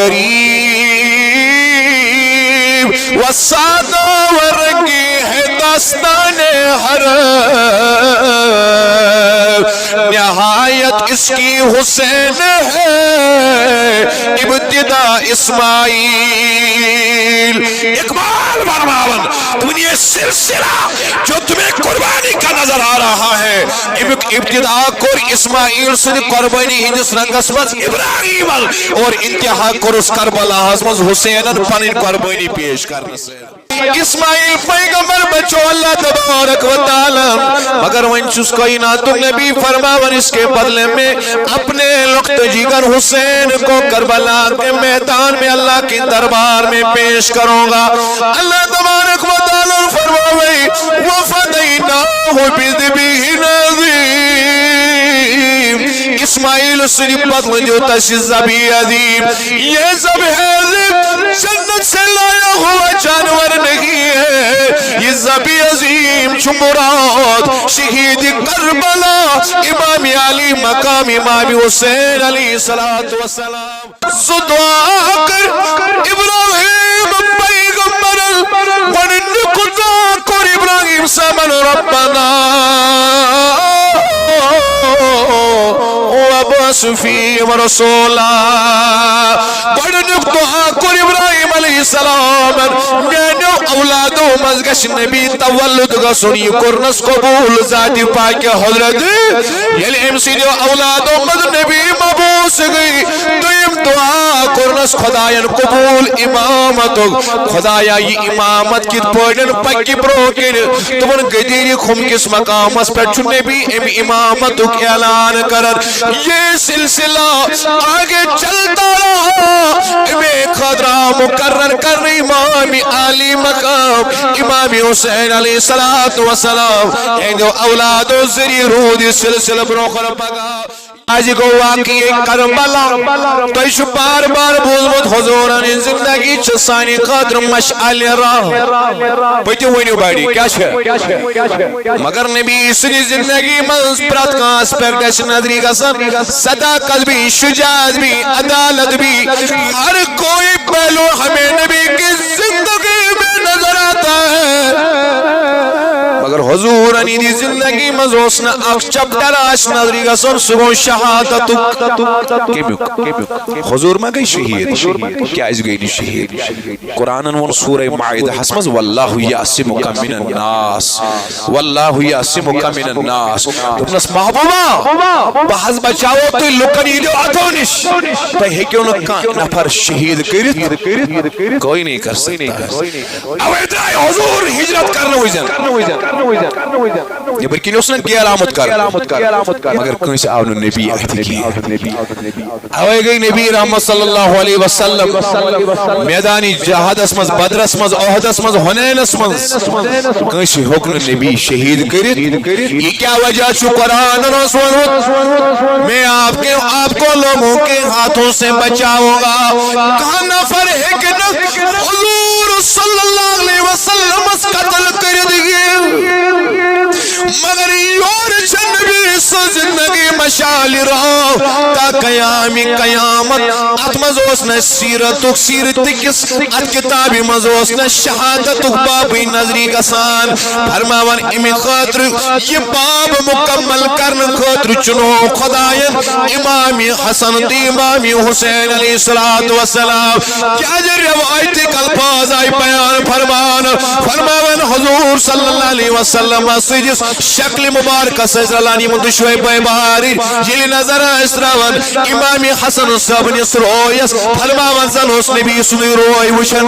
غریب وسادہ ورنگی ہے داستان ہر نہایت اس کی حسین ہے ابتدا اسماعیل اقبال فرماون تم یہ سلسلہ جو تمہیں قربانی کا نظر آ رہا ہے ابتدا کور اسماعیل سے قربانی ہندس رنگس مز ابراہیم اور انتہا کور اس کربلا مز حسین پنن قربانی پیش کرنے سے اسماعیل پیغمبر بچو اللہ تبارک و تعالی مگر ونچس کائنات نبی فرماون اس کے بدلے میں اپنے لخت جگر حسین کو کربلا کے میدان میں اللہ کے دربار میں پیش کروں گا اللہ تبارک و تعالی فرماوے وفدیناہ بذبیح عظیم اسماعیل صرف بدل جو تشی ذبیح عظیم یہ ذبیح عظیم جنت سے لایا ہوا جانور نہیں ہے یہ ذبیح عظیم مراد شہید کربلا امام علی مقام امام حسین علیہ السلام دعا کر ابراہیم پیغمبر پڑھن خدا کر ابراہیم سمن ربنا وابعث فیہم رسولا پڑھن دعا کر ابراہیم علیہ السلام میانو اولادو مزگش نبی تولد گسن یہ کرنس قبول ذات پاک حضرت یلی امسی جو اولادو مز نبی مبوس گئی دویم دعا کرنس خدایان قبول امامت خدایا یہ امامت کی پوڑن پکی بروکن تمن گدیر خم کس مقام اس پر چھو نبی امامت اعلان کرن یہ سلسلہ آگے چلتا رہا میں خدرہ مقرر کر امام علی مقام امام حسین علیہ السلام ایندو اولاد و ذری رود سلسلہ بروخر پگا آج کو واقعی کربلا تو ایشو بار بار بولمت حضوران زندگی چسانی قدر مشعل راہ بیٹی وینیو بائیڈی کیا چھے مگر نبی سنی زندگی منز پرات کا اسپیکٹ ایسی نظری کا سن صداقت بھی شجاعت بھی عدالت بھی ہر کوئی پہلو ہمیں نبی کی زندگی میں نظر آتا ہے مگر حضور انی دی زندگی مزوسنا اخ چپٹر آش نظری کا سن سگو شہادت حضور میں گئی شہید کیا اس گئی شہید قرآن ون سورہ معاہدہ حسمز واللہ یعصمک من الناس واللہ یعصمک من الناس تمنس محبوبہ بحث بچاو تو لکنی دو اتونش تو ہے کیوں نفر شہید کرت کوئی نہیں کر سکتا ہے اویدرائی حضور ہجرت کرنا ہوئی جن یہ برکیلی اس نے کیا علامت کر مگر کوئی سے آونو نبی آتی کی آوے گئی نبی رحمت صلی اللہ علیہ وسلم میدانی جہاد اسمز بدر اسمز احد اسمز حنین اسمز کوئی سے حکم نبی شہید کرت یہ کیا وجہ چھو قرآن رسول میں آپ کو لوگوں کے ہاتھوں سے بچاؤں گا کہاں نفر ہے کہ حضور صلی اللہ علیہ وسلم اس قتل کر دیئے مگر یور چنبی سو زندگی مشال رہا تا قیامی قیامت ات مزوسنا سیرتک سیرتکس ات کتابی مزوسنا شہادتک بابی نظری کسان فرماون امی خاطر یہ باب مکمل کرن خاطر چنو خدایت امامی حسن دی امامی حسین علیہ السلام کیا جو روایت کلفاظ آئی بیان فرماون حضور صلی اللہ علیہ وسلم سجس شکل مبارکہ سجرلانی مندشوئی بیباری جلی نظر اسراون امام حسن صاحب نصر اویس فرماون زنوس نبی سنی روئی وشن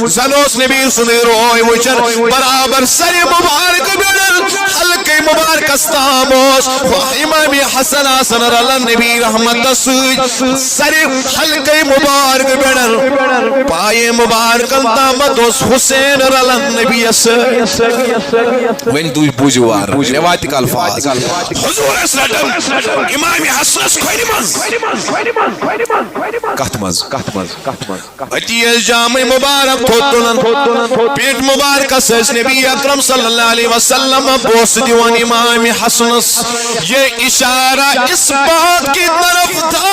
زنوس نبی سنی روئی وشن برابر سر مبارک بیدر حلقی مبارک استاموس امام حسن آسن رلن نبی رحمت سوئی سر حلقی مبارک بیدر پائے مبارک انتامت اس حسین رلن نبی سوئی وین دوش بوجوار روایتی کا الفاظ حضور اس رٹن امام حسن کھوری مز کت مز اتیس جامع مبارک تھوتن پیٹ مبارک سس نبی اکرم صلی اللہ علیہ وسلم بوس دیوان امام حسن یہ اشارہ اس بات کی طرف تھا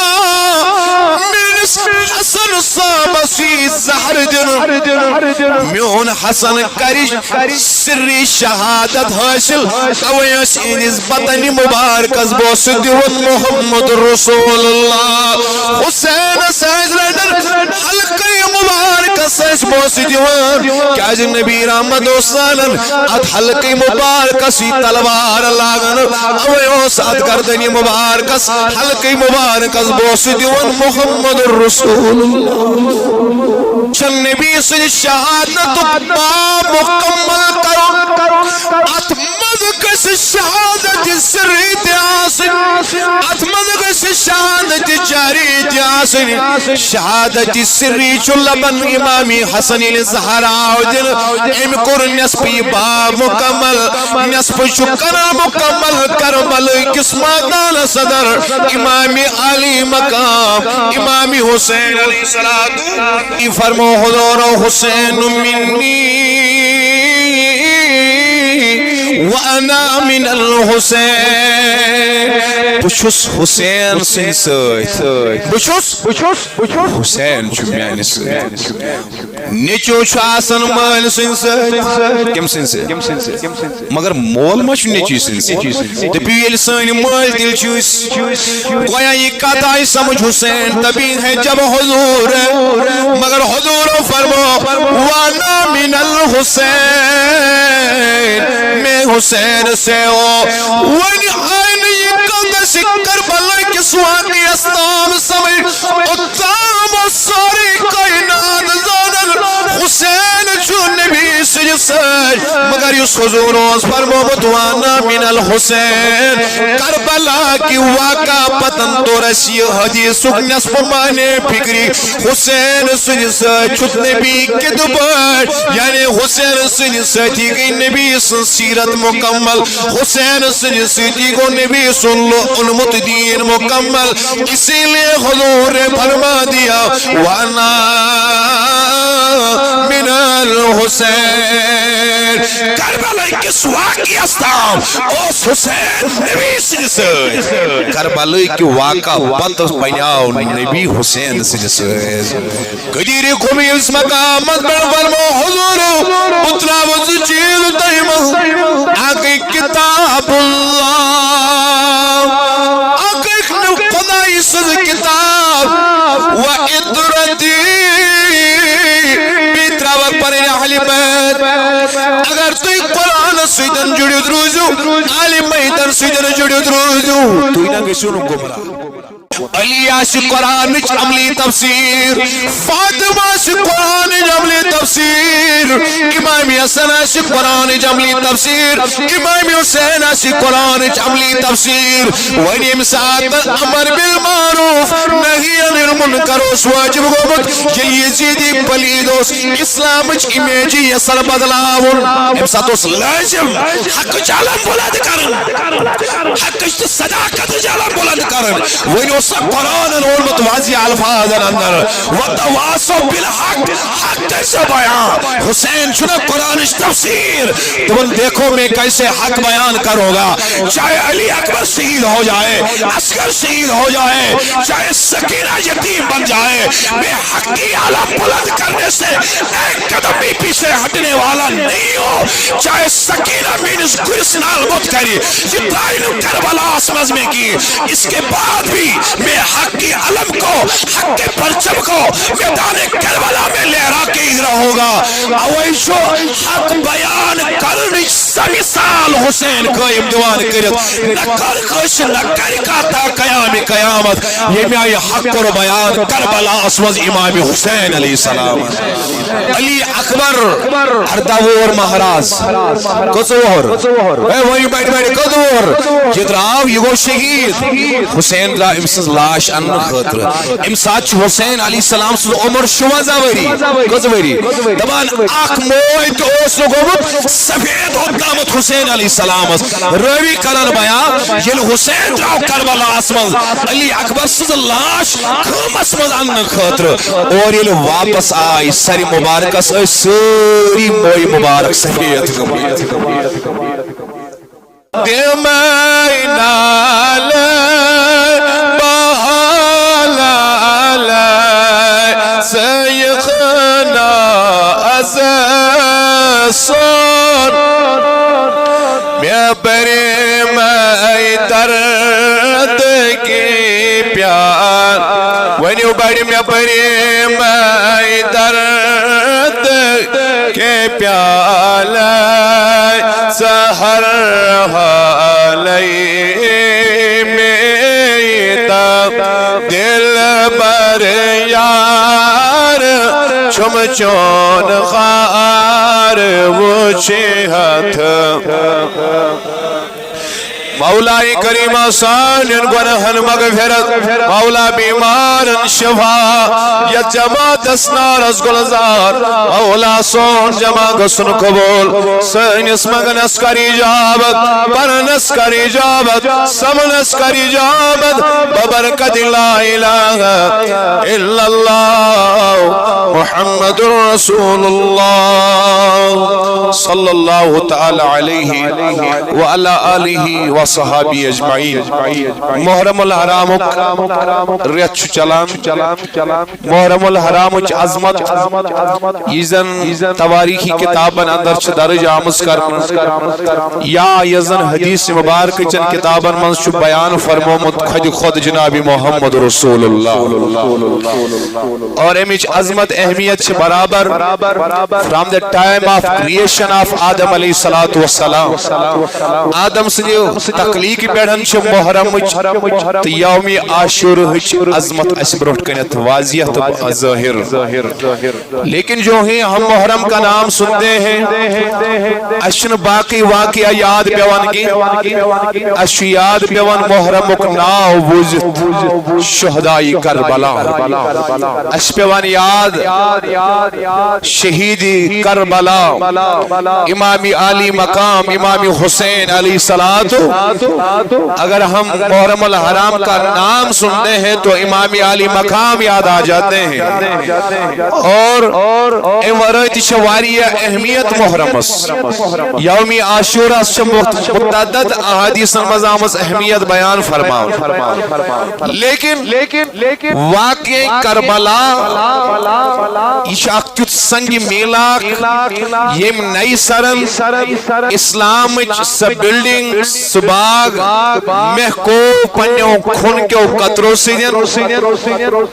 حسن صاحب سی زہر دن میون حسن کرش سری شہادت حاصل اویس انس بدن مبارک بوس دیون محمد رسول اللہ حسین سیز رڈر حلقی مبارک سیز بوس دیون کیا جن نبی رحمت حسین ات حلقی مبارک سی تلوار لاغن اویس ات گردنی مبارک حلقی مبارک بوس دیون محمد رسول اللہ چن نبی سے شہادت باب مکمل کرو اتمد کس شہادت سری تیاسن اتمد کس شہادت جاری تیاسن شہادت سری چلبن امامی حسن زہراء دن ام کر نسپی باب مکمل نسپ شکر مکمل کربل قسمتان صدر امامی علی مقام امامی حسین علیہ السلام فرمو حضور حسین منی وانا من الحسین بچھس حسین سن سیت بچھس حسین چھو میانی سیت نیچو چھو آسن مال سن سیت کم سن سیت مگر مول ما چھو نیچو سن سیت دبیل سن مال دل چھوس گویا یہ قطعی سمجھ حسین تبھی ہے جب حضور مگر حضور فرمو وانا من الحسین میں حسین سے ہو ونی آئین یہ قدس کربلا کے سواقی استام سمجھ اتام ساری کائنات زادر حسین جو نبی سجد سج مگر یس حضور اس فرمو وانا من الحسین کربلا کی واقع پتن تو رسی حدیث سکنس پمانے فکری حسین سجد سج چھت نبی کے دوبار یعنی حسین سجد سجی گئی نبی سیرت مکمل حسین سجد سجی کو نبی سن لو علمت دین مکمل اسی لئے حضور فرما دیا وانا من الحسین کربلا کس واقعی استام اس حسین نبی سجد سج کربلا کی واقع بطس بنیاؤ نبی حسین سجد سج قدیر خوبی اس مقامت بڑھ فرمو حضور اتنا وز چیز تیمہ آقی کتاب اللہ آقی خدای سز کتاب و ادردی بیترا وقت پر اہلی بیت اگر توی قرآن سیدن جڑیت روزو آلی میدن سیدن جڑیت روزو توی نا کسی انہوں گمرا علی عاشق قرآن عملی تفسیر فاطمہ عاشق قرآن عملی تفسیر امام حسن عاشق قرآن عملی تفسیر امام حسین عاشق قرآن عملی تفسیر ونیم ساتھ امر بالمعروف نہی عن المنکر اس واجب گوبت یہ یزیدی پلیدوس اسلام امیجی یسر بدلاون امسات اس لازم حق جالم بلند کرن حق صداقت جالم بلند کرن ونی اس قرآن علمت واضح الفاظ اندر وتواصوا بالحق حق سے بیان حسین چنا قرآن تفسیر تم دیکھو میں کیسے حق بیان کروں گا چاہے علی اکبر شہید ہو جائے عسکر شہید ہو جائے چاہے سکینہ یتیم بن جائے میں حق کی علم بلند کرنے سے ایک قدم بھی پیچھے ہٹنے والا نہیں ہو چاہے سکینہ مینس گرسنال مت کری جبرائیل کربلا اسمز میں کی اس کے بعد بھی میں حق کی علم کو حق کے پرچم کو میدان کربلا میں لہرا کے ہی رہوں گا اویشو حق بیان کرنی سمثال حسین قائم دیوان کرت نکر کش نکر کا تا قیام قیامت یہ میں آئی حق اور بیان کربلا اسوز امام حسین علیہ السلام علی اکبر ارداور مہراز کسوہر وہی بیٹھ بیٹھ کدور جدراو یہ گو شہید حسین را امسز لاش ان خطر امسات حسین علیہ السلام سز عمر شوازہ وری کس وری دبان آخ موئی تو اس لوگوں سفید ہوتا آمد حسین علیہ السلام روی کرن بیان یل حسین راو کربلا اسمز علی اکبر سز لاش خم اسمز ان خاطر اور یل واپس آئی سری مبارک اس سری موئی مبارک سفید دیمائی نالے بحالہ سیخنا از سور میں بری میں درد کی پیار ونیو بڑی میں بری میں درد کے پیال سہر حالی میتا دل بر یار چم چون خار وچی ہتھ مولا کریم سالن گنہن مغفرت مولا بیمارن شفا یا جماعت اسنار از گلزار مولا سون جمع گسن قبول سینس مگنس کری جابت برنس کری جابت سمنس کری جابت ببرکت لا الہ الا اللہ محمد رسول اللہ صلی اللہ تعالی علیہ وعلا آلہ صحابی اجمعین محرم الحرام ریچ چلان محرم الحرام عظمت یزن تواریخی کتابن اندر چھ درج آمز کرن یا یزن حدیث مبارک چن کتابن من چھ بیان فرمومت خود جناب محمد رسول اللہ اور امیچ عظمت اہمیت چھ برابر from the time of creation of آدم علیہ السلام آدم سے تخلیق پیڑھن چھ محرم تو یوم عاشورہ عظمت اس بروٹ کنت واضح تو ظاہر لیکن جو ہی ہم محرم کا نام سنتے ہیں اشن باقی واقعہ یاد پیوان کی اش یاد پیوان محرم ناو وجد شہدائی کربلا اش پیوان یاد شہیدی کربلا امام علی مقام امام حسین علیہ السلام اگر ہم محرم الحرام کا نام سنتے ہیں تو امام علی مقام یاد آ جاتے ہیں اور امورت شواری اہمیت محرمس یوم عاشورہ متعدد احادیث مزامس اہمیت بیان فرماؤ لیکن واقع کربلا اشاق سنگ میلاک یم نئی سرن اسلام سب بلڈنگ سباگ محکو پنیوں کھن کیوں قطروں سے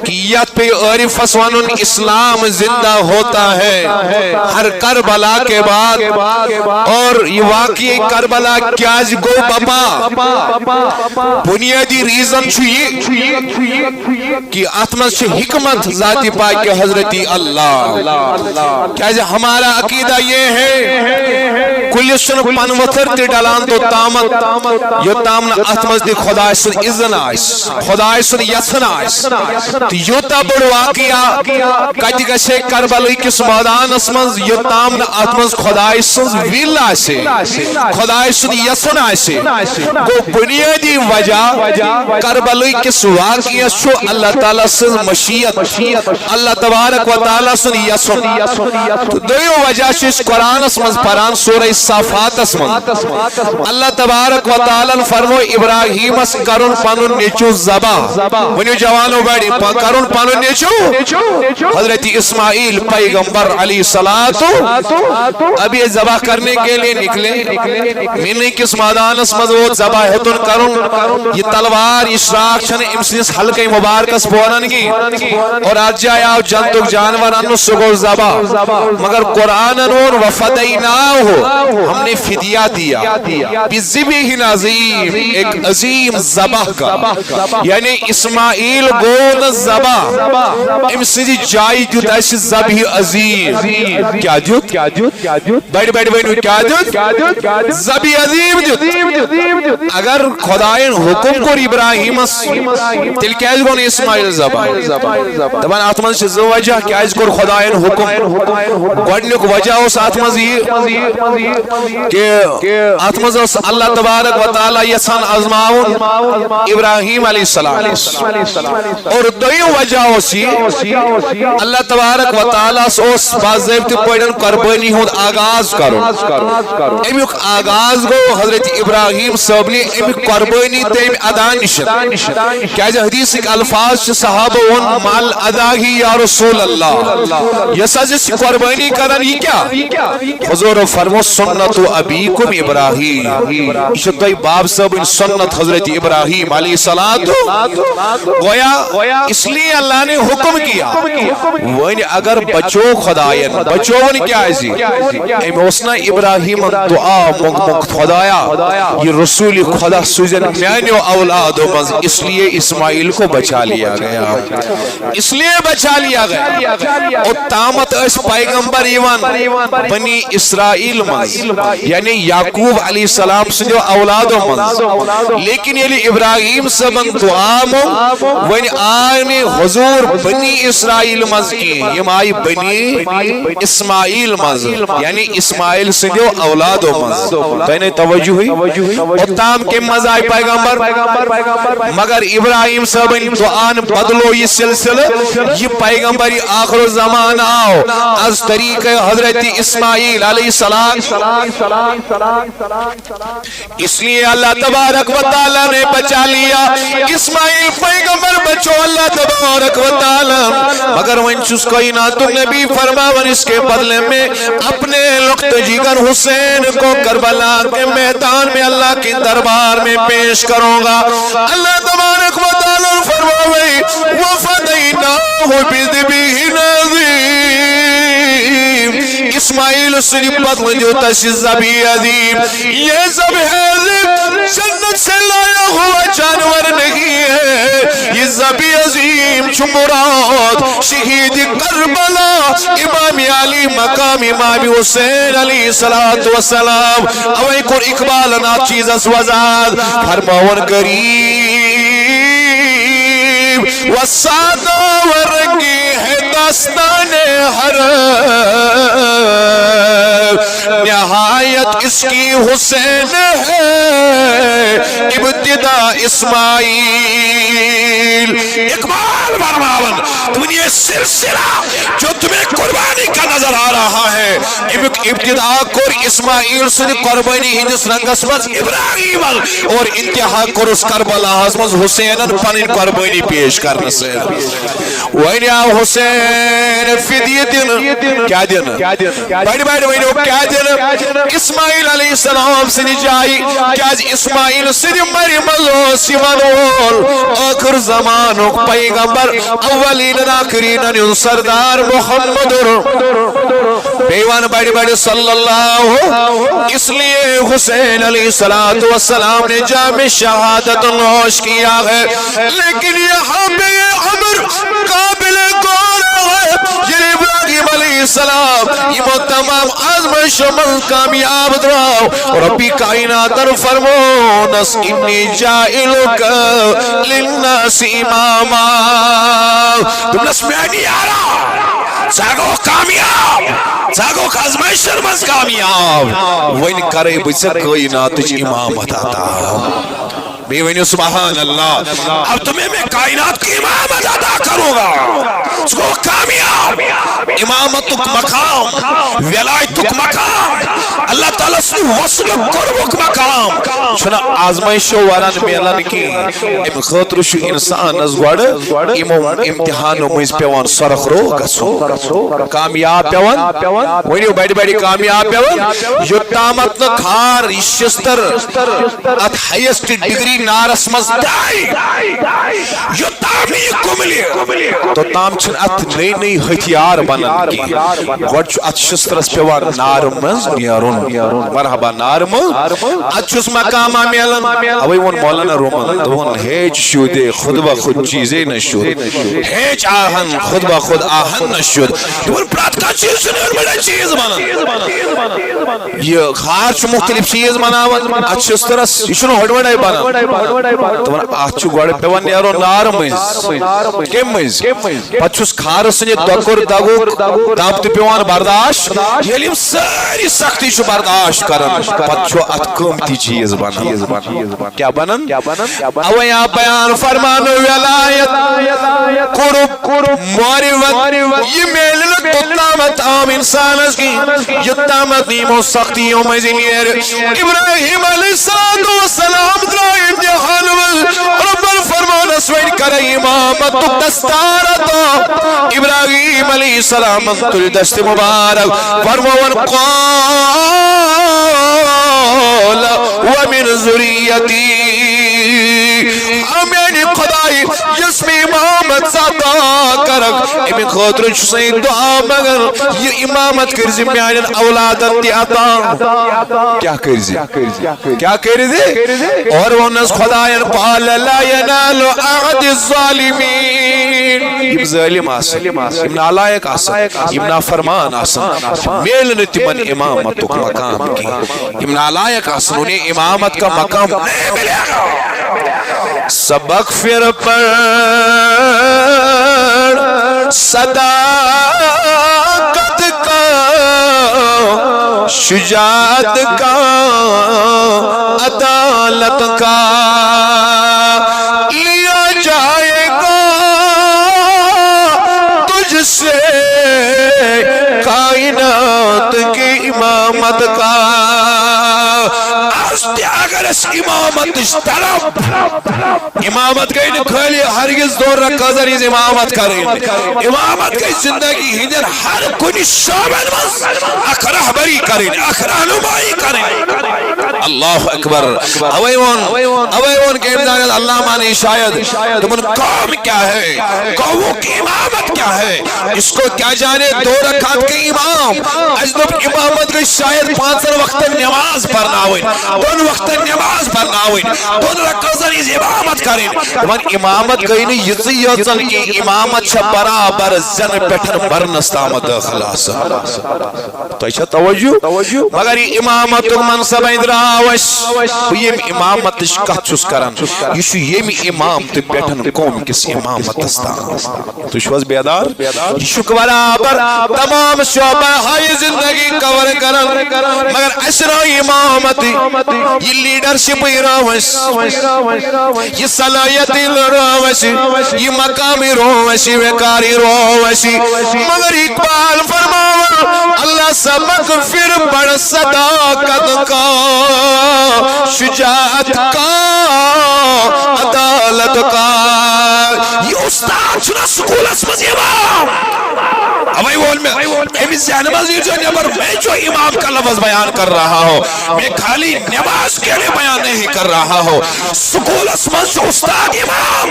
کیت پہ عارف اسوانن اسلام زندہ ہوتا ہے ہر کربلا کے بعد اور یہ واقعی کربلا کیا گو بابا بنیادی ریزن چھوئی کہ اتمت سے حکمت ذاتی پاک حضرت اللہ کیا ہمارا عقیدہ یہ ہے کلیشن پنوتر تی ڈالان تو تامت یو تامن اتمز دی خدا سن اذن آئیس خدا سن یسن آئیس تو یو تا بڑ واقعہ کتی گشے کربلوی کس مادان اسمز یو تامن اتمز خدا سن ویل آئیسے خدا سن یسن آئیسے کو بنیادی وجہ کربلوی کس واقعہ شو اللہ تعالیٰ سن مشیت اللہ تبارک و تعالیٰ سن یسن تو دویو وجہ شش قرآن اسمز پران سورہ صافات اسمز اللہ تبارک و تعالیٰ فرمو ابراہیم اس کرن پانون نیچو زبا ونیو جوانو بیڑی کرن پانون نیچو حضرت اسماعیل پیغمبر علیہ السلام اب یہ زبا کرنے کے لئے نکلے منی کس مادان اسمز وہ زبا ہتن کرن یہ تلوار اشراق چھنے امسنس حلقہ مبارکس بورن کی اور آج جایا جنتک جانور انو سگو زبا مگر قرآن انور وفدیناہو ہم نے فدیہ دیا بذبح عظیم ایک عظیم ذبح کا یعنی اسماعیل گون ذبح امسی جائی جو ایسی ذبح عظیم کیا جوت بیٹھ کیا جوت ذبح عظیم جوت اگر خدایان حکم کو ابراہیم تل کیا گون اسماعیل ذبح تبان آتمان سے زوجہ کیا کیاز کور خدایَن حکم گۄڈنیُک وجہ اوس اتھ منٛز یہِ کہ اتھ منٛز اوس اللہ تبارک و تعالیٰ یژھان آزماوُن ابراہیم علیہ السلام اور دوٚیِم وجہ اوس یہِ اللہ تبارک و تعالیٰ اوس باضٲبطہٕ پٲٹھۍ قربٲنی ہُنٛد آغاز کرُن امیُک آغاز گوٚو حضرت ابراہیم صٲبنہِ امیُک قربٲنی تٔمۍ ادا نِشن کیازِ حدیثٕکۍ الفاظ چھِ صحابہ ووٚن مل ادا ہی یا رسول اللہ یۄس حظ أسۍ یہِ قربٲنی کران یہِ کیٛاہ حضور فرمو سنت ابیکم ابراہیم یہ چھِ تۄہہِ باب صٲبٕنۍ سنت حضرت ابراہیم علیہ السلام گویا اس لیے اللہ نے حکم کیا وۄنۍ اگر بچو خدایَن بچوُن کیازِ أمۍ اوس نا ابراہیم دعا موٚنگمُت خدایا یہ رسول خدا سوزن میانیو اولادوں منٛز اس لیے اسماعیل کو بچا لیا گیا اس لیے بچا لیا گیا اور تامت اس پیغمبر ایوان بنی اسرائیل منٛز یعنی یعقوب علیہ السلام سندیو اولادوں منٛز لیکن ییٚلہِ ابراہیم صٲبن دعا موٚنگ وۄنۍ آے نہٕ حضور بنی اسرائیل منٛز کینٛہہ یِم آیہِ بنی اسماعیل منٛز یعنی اسماعیل سندیو اولادوں منٛز تۄہہِ نے توجہٕے اور تام کے منٛز آیہِ پیغمبر مگر ابراہیم صٲبن دعان بدلو یہ سلسلہ یہ پیغمبر آخر الزمان آو از طریقہ حضرت اسماعیل علیہ السلام اس لیے اللہ تبارک و تعالیٰ نے بچا لیا اسماعیل پیغمبر بچو اللہ تبارک و تعالیٰ مگر ونچس کائنات نبی فرماون اس کے بدلے میں اپنے لخت جگر حسین کو کربلا کے میدان میں اللہ کے دربار میں پیش کروں گا اللہ تبارک و تعالیٰ فرماوے وَفَدَيْنَاهُ بِذِبِحٍ عَظِيمٍ اسماعیل سے بدل جو تشی ذبیح عظیم یہ ذبیح عظیم جنت سے لایا ہوا جانور نہیں ہے یہ ذبیح عظیم مراد شہید کربلا امام علی مقام امام حسین علیہ السلام اوے کو اقبال نا چیز اس وزاد فرماون قریب وسادہ ورنگی ہے داستان ہر نہایت اس کی حسین ہے ابتدا اسماعیل اقبال فرماون تم یہ سلسلہ جو تمہیں قربانی کا نظر آ رہا ہے ابتدا کور اسماعیل سے قربانی ہندس رنگس مز ابراہیم اور انتہا کور اس کربلا مز حسین پنن قربانی پیش کرنے سے وینیا حسین فدیہ دن کیا دن بڑی بڑی وینیو کیا دن اسماعیل علیہ السلام سے جائی کیا اسماعیل سے مری ملو سیوانول آخر زمانوں پیغمبر اولین آخرین سردار محمد بیوان بڑی بڑی صلی اللہ اس لیے حسین علیہ السلام نے جامع شہادت نوش کیا ہے لیکن یہاں پہ عمر قابل غور ہے یہ ابراہیم علیہ السلام یہ تمام آزمائش عمل کامیاب دراؤ ربی کائنات در فرمو نس انی جائلک للناس اماما تم نس میں نہیں آ رہا زاگو کامیاب زاگو آزمائش شرمز کامیاب وین کرے بچہ کائنات تجھ امامت آتا بے ونیو سبحان اللہ اب تمہیں میں کائنات کی امامت ادا کروں گا اس کو کامیاب امامتک مقام ولایتک مقام اللہ تعالیٰ سے وصل قربک مقام چھنا آزمائشو واران میلان کی ام خطر شو انسان از گوڑ امتحانو مجھ پیوان سرخ رو گسو کامیاب پیوان ونیو بیڑی بیڑی کامیاب پیوان جو تامت نکھار شستر ات ہائیسٹ ڈگری نارس مز دائی جو تامی کو ملی تو تام چھن ات نئی نئی ہتھیار بنا گۄڈٕ چھُ اتھ شسترس پیوان نار منٛز نیرُن مرحبا نار منٛز اتھ چھُس مقامہ میلان اوے ووٚن مولانا رومن دوٚپُن ہیچ شُدے خود بخود چیزے نہ شُد ہیچ آہن خود بخود آہن نہ شُد دوٚپُن پرٛٮ۪تھ کانٛہہ چیٖز چھُ نٮ۪برٕ بڑا چیٖز بنان یہ خار چھُ مختلف چیٖز بناوان اتھ شسترس یہ چھُنہٕ ہۄڑوڑے بنان دوٚپُن اتھ چھُ گۄڈٕ پیوان نیرُن نار منٛز کمہِ منٛز پتہٕ چھُس کھارٕ سٕنٛدِ دۄکُر دگُک دب تہِ پیوان برداشت ییٚلہِ یِم سٲری سختی چھُ برداشت کران پتہٕ چھُ اتھ قۭمتی چیٖز بنان کیٛاہ بنان اوے آو بیان فرمانو ولایت قرب معرفت یہ میلہِ نہٕ توٚتامتھ عام انسانس کِہیٖنۍ یوٚتامتھ یِمو سختیو مٔنٛزۍ نیرِ ابراہیم علیہ السلام درٛاے امتحان منٛز رۄبن فرمونس وۄنۍ کرے امامتُک دستار عطا ابراہیم علیہ السلام تُلۍ دست مبارک فرمووَن قال ومن ذریتی میانہِ خۄداے یُس مےٚ امامت عطا کرکھ امہِ خٲطرٕ چھُ سَے دعا مگر یہِ امامت کٔرزِ میانٮ۪ن اولادن تہِ عطا کیٛاہ کٔرزِ اور ووٚننس خۄداین قال لا ينال عهد الظالمین یِم ظٲلِم آسن یِم نالایق آسن یِم نافرمان آسن میلہِ نہٕ تِمن امامتُک مقام کینٛہہ یِم نالایق آسن انہیں امامت کا مقام نہیں ملے گا سبق پھر پڑھ صداقت کا شجاعت کا عدالت کا لیا جائے گا تجھ سے کائنات کی امامت کا اگر اس امامت طرف امامت گئی نہ خالی ہرگز دور رکھا ذریعہ امامت کریں امامت گئی زندگی ہندر ہر کنی شعبن مز اخ رہبری کریں اخ رہنمائی کریں اللہ اکبر اویون کے امداد اللہ مانی شاید تمہن قوم کیا ہے قوموں کی امامت کیا ہے اس کو کیا جانے دو رکعت کے امام اجدب امامت گئی شاید 5 وقت نماز پڑھنا ہوئی 2 وقت نماز پڑھنا ہوئی 2 رکعت ذریعہ امامت کریں تمہن امامت گئی نہیں یزیتن کی امامت چھا برابر زن پیٹھن برنس تامت داخل آسا تو ایچھا توجہ مگر امامت منصب اندراوش یم امامت کت چھس کران یہ امام تو پیٹھن قوم کس امامت استان تو شواز بیدار یہ برابر تمام شعبہ ہائی زندگی کور کرن مگر اسرا امامت یہ لیڈرشپ روش یہ صلاحیت روش یہ مقامی روش وقاری روش مگر اقبال فرماوا اللہ سبق پھر پڑھ صداقت کا شجاعت کا عدالت کا یہ استاد چھنا سکول اسمز امام ہمیں بول میں امیز سے نمازی جو نمبر میں جو امام کا لفظ بیان کر رہا ہو میں خالی نماز کے لئے بیان نہیں کر رہا ہو سکول اسمز جو استاد امام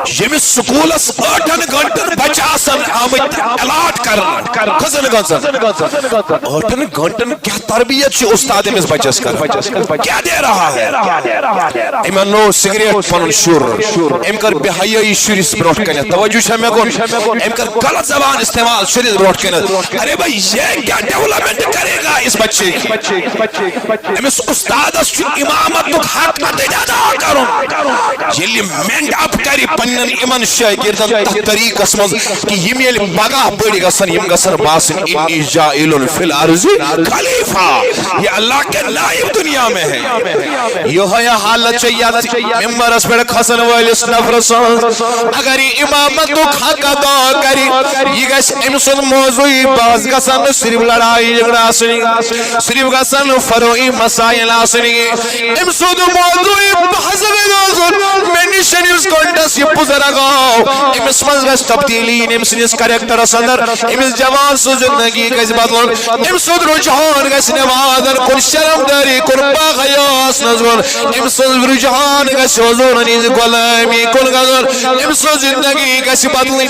یہ سکول اس 8 گھنٹن بچا سن آمد علاج کرن کھزن گنسن 8 گھنٹن کیا تربیت چھے استاد امیز بچس کر کیا دے رہا ہے امان نو سگریٹ پنن شور امکر بہائی شوریس بروٹ کرنے توجہ چھے میں کون امکر غلط زبان استعمال شوریس بروٹ کرنے ارے بھائی یہ کیا ڈیولپمنٹ کرے گا اس بچے کی امیز استاد اس چھو امامت تک حق اتجادہ کرن جلی مینڈ اپ کری پنن امن شاگردن تحت طریق اسمز کہ یہ میل بگاہ بڑی گسن یم گسن باسن انی جائلن فی الارض خلیفہ یہ اللہ کے نائب دنیا میں ہے یہ ہے حالت چیات ممبر اس پر خسن والس نفرسان اگر امامت حق ادا کری یہ گس امسن موضوعی باز گسن صرف لڑائی جھگڑا آسنی صرف گسن فروعی مسائل آسنی امسن موضوعی باز گسن مینیشن اس کونٹس یہ پزر اگاو امس منز گس تبدیلی امس نس کریکٹر اندر امس جوان نماز زندگی گژھِ بدلُن أمۍ سُنٛد رجحان گژھِ نمازن کُن شرم داری کُن باغیاس نظر أمۍ سُنٛد رجحان گژھِ حضوٗرن ہٕنٛزِ غۄلٲمی کُن گژھُن أمۍ سُنٛد زندگی گژھِ بدلٕنۍ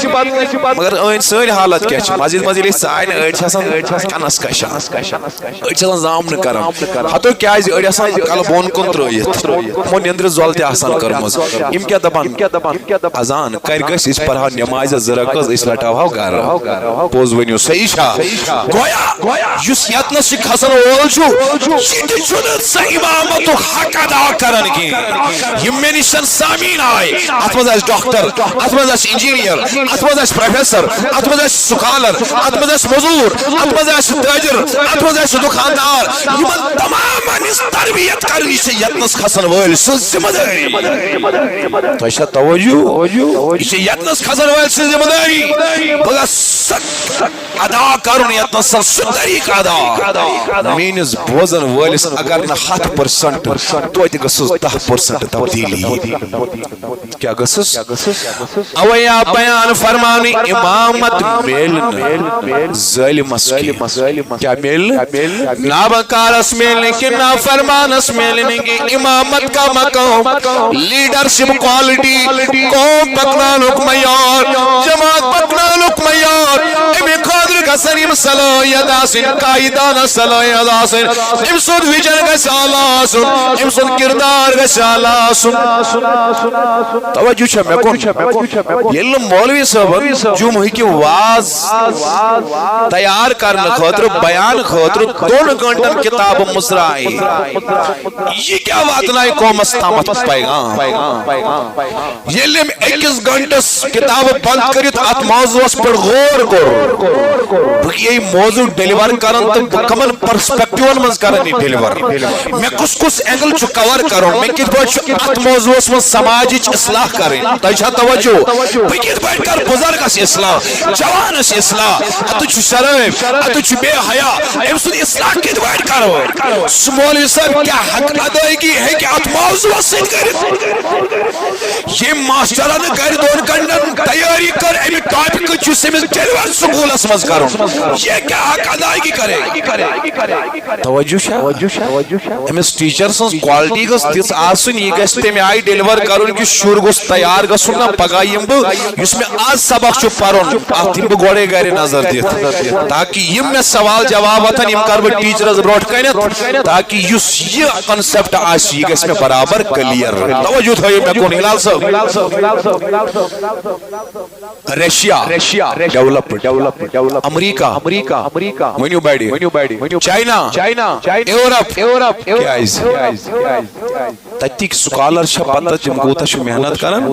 مگر أنۍ سٲنۍ حالت کیٛاہ چھِ مزیٖد مزیٖد أسۍ ژاینہِ أڑۍ چھِ آسان کنس کشان أڑۍ چھِ آسان زامنہٕ کران ہتو کیٛازِ أڑۍ آسان کلہٕ بۄن کُن ترٲیِتھ یِمو نیٚنٛدرِ زۄل تہِ آسان کٔرمٕژ یِم کیٛاہ دپان اذان کرِ گژھِ أسۍ پرہاو نٮ۪مازِ زٕ رکٲژ أسۍ رٹاوہاو گرٕ پوٚز ؤنِو صحیح چھا گویا یُس یتنس چھِ کھسن وول چھُ یہِ تہِ چھُنہٕ سۄ اِمامتُک حق ادا کران کینٛہہ یِم مےٚ نِش سامعیٖن آیہِ اتھ منٛز آسہِ ڈاکٹر اتھ منٛز آسہِ انجیٖنیر اتھ منٛز آسہِ پروفیسر اتھ منٛز آسہِ سکالر اتھ منٛز آسہِ موٚزوٗر اتھ منٛز آسہِ تٲجر اتھ منٛز آسہِ دُکاندار یِمن تمامن ہٕنٛز تربیت کرٕنۍ چھِ یتنس کھسن وٲلۍ سٕنٛز ذمہٕ دٲری تۄہہِ چھا توجہ یہِ چھِ یتنس کھسن وٲلۍ سٕنٛز ذمہٕ دٲری بہٕ گژھٕ ادا کرُن یتنس سُہ طریقہٕ ادا میٲنِس بوزن وٲلِس اگر نہٕ 100% توتہِ گٔژھٕس 10% تبدیٖلی کیٛاہ گٔژھٕس اوے آو بیان فرماونہٕ امامت میلہِ نہٕ ظٲلمس کیٛاہ میلہِ نہٕ نابکارس میلہِ نہٕ کہِ نافرمانس میلہِ نہٕ کہِ امامت کا مقام لیڈرشپ کوالٹی قوم پکنانُک معیار جماعت پکنانُک معیار اَمہِ خٲطرٕ گژھن یِم صلٲحیت آسٕنۍ قائدانہ صلٲحیت آسٕنۍ أمۍ سُنٛد وِجن گژھِ اعلیٰ آسُن أمۍ سُنٛد کِردار گژھِ اعلیٰ آسُن توجہ چھا مےٚ کُن ییٚلہِ نہٕ مولوی صٲبن جُم ہیٚکہِ واز تیار کرنہٕ خٲطرٕ بیان خٲطرٕ 2 گٲنٛٹن کِتابہٕ مُژرایہِ یہِ کیٛاہ واتنایہِ قومس تامتھ پیغام ییٚلہِ أمۍ 1 گٲنٛٹس کِتابہٕ بنٛد کٔرِتھ اتھ موضوعس پٮ۪ٹھ غور کوٚر بہٕ یہِ موضوع ڈیلیور کران تہٕ بہٕ کمن پرسپیکٹیوَن منٛز کران یہِ ڈیلیور مےٚ کُس اینگل چھُ کور کرُن مےٚ کِتھ پٲٹھۍ چھُ اتھ موضوعس منٛز سماجٕچ اصلاح کرٕنۍ تۄہہِ چھا توجہ بہٕ کِتھ پٲٹھۍ کرٕ بُزرگس اصلاح جوانس اصلاح اتھ چھُ شرٲبۍ اتھ چھُ بے حیا أمۍ سُنٛد اصلاح کِتھ پٲٹھۍ کرو سُہ مولوی صٲب کیٛاہ حق ادٲیگی ہیٚکہِ اتھ موضوعس سۭتۍ کٔرِتھ ییٚمۍ ماسٹرن گرِ 2 گھنٹن تیٲری کٔر امہِ ٹاپکٕچ یُس أمِس ڈیلیور سکوٗلس منٛز کرُن یہِ کیٛاہ حق ادٲیگی کرِ توجہ چھا أمِس ٹیٖچر سٕنٛز کوالٹی گٔژھ تِژھ آسٕنۍ یہِ گژھِ تمہِ آیہِ ڈیلیور کرُن کہِ شُر گوٚژھ تیار گژھُن نا پگاہ یِمہٕ بہٕ یُس مےٚ آز سبق چھُ پرُن اتھ دِمہٕ بہٕ گۄڈے گرِ نظر دِتھ تاکہِ یِم مےٚ سوال جواب وتھن یِم کرٕ بہٕ ٹیٖچرس برونٛٹھ کنٮ۪تھ تاکہِ یُس یہِ کنسپٹ آسہِ یہِ گژھِ مےٚ برابر کلیر توجہ تھٲیِو مےٚ کُن ہلال صٲب رشیا ڈیولپڈ امریکہ ؤنِو بڑِ چاینا یورپ کیٛازِ تتِکۍ سکالر چھا پتہ تِم کوٗتاہ چھِ محنت کران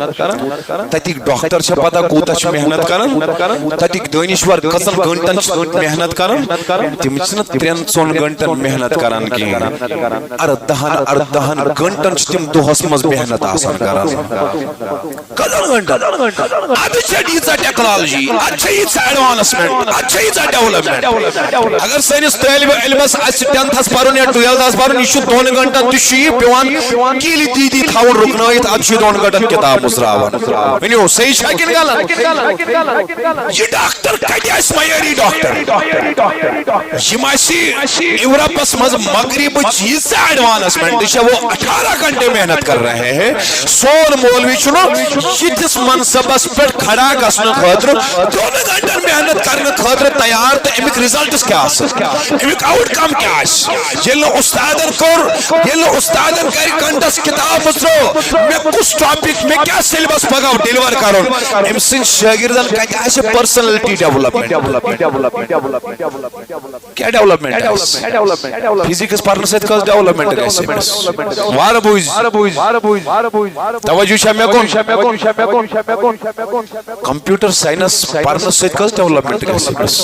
تتِکۍ ڈاکٹر چھا پتہ کوٗتاہ چھِ محنت کران تتِکۍ دٲنِشور کٔژن گٲنٛٹن چھِ محنت کران تِم چھِنہٕ 3-4 گٲنٛٹن محنت کران کِہیٖنۍ 18 گٲنٛٹن چھِ تِم دۄہس منٛز محنت آسان کران کٔژن گٲنٛٹن ادٕ چھےٚ ییٖژاہ ٹیکنالوجی ادٕ چھےٚ ییٖژاہ ایڈوانسمنٹ ادٕ چھےٚ ییٖژاہ ڈیولپمنٹ اگر سٲنِس طٲلبہِ علمس آسہِ 10th پرُن یا 12th پرُن یہِ چھُ 2 گٲنٛٹن تہِ چھُ یہِ پیوان کیلی دیدی تھاوُن رُکنٲیِتھ ادٕ چھُ 2 گٲنٛٹن کِتاب مُژراوان ؤنِو صحیح چھا کِنہٕ غلط یہِ ڈاکٹر کتہِ آسہِ معیٲری ڈاکٹر یِم آسہِ یوٗرپس منٛز مغربٕچ ییٖژاہ ایڈوانسمنٹ چھےٚ وہ 18 گھنٹے محنت کر رہے ہیں سون مولوی چھُنہٕ یِتھِس منصبس پٮ۪ٹھ کھڑا گژھنہٕ خٲطرٕ 2 گھنٹن محنت کرنہٕ خٲطرٕ تیار تہٕ امیُک رِزلٹس کیٛاہ آسہِ امیُک آوُٹ کم کیٛاہ آسہِ ییٚلہِ نہٕ اُستادن کوٚر ییٚلہِ نہٕ اُستادن کرِ گھنٹس کِتاب مُژرو مےٚ کُس ٹاپک مےٚ کیٛاہ سیلبس پگاہ ڈیلیور کرُن أمۍ سٕنٛدۍ شٲگِردن کتہِ آسہِ پٔرسنلٹی ڈیولپمنٹ کیٛاہ ڈیولپمنٹ آسہِ فزکس پرنہٕ سۭتۍ کۄس ڈیولپمنٹ گژھِ أمِس وارٕ بوٗزۍ توجہ چھا مےٚ کُن کمپیوٗٹر ساینس پرنہٕ سۭتۍ کۄس ڈیولپمنٹ گژھِ أمِس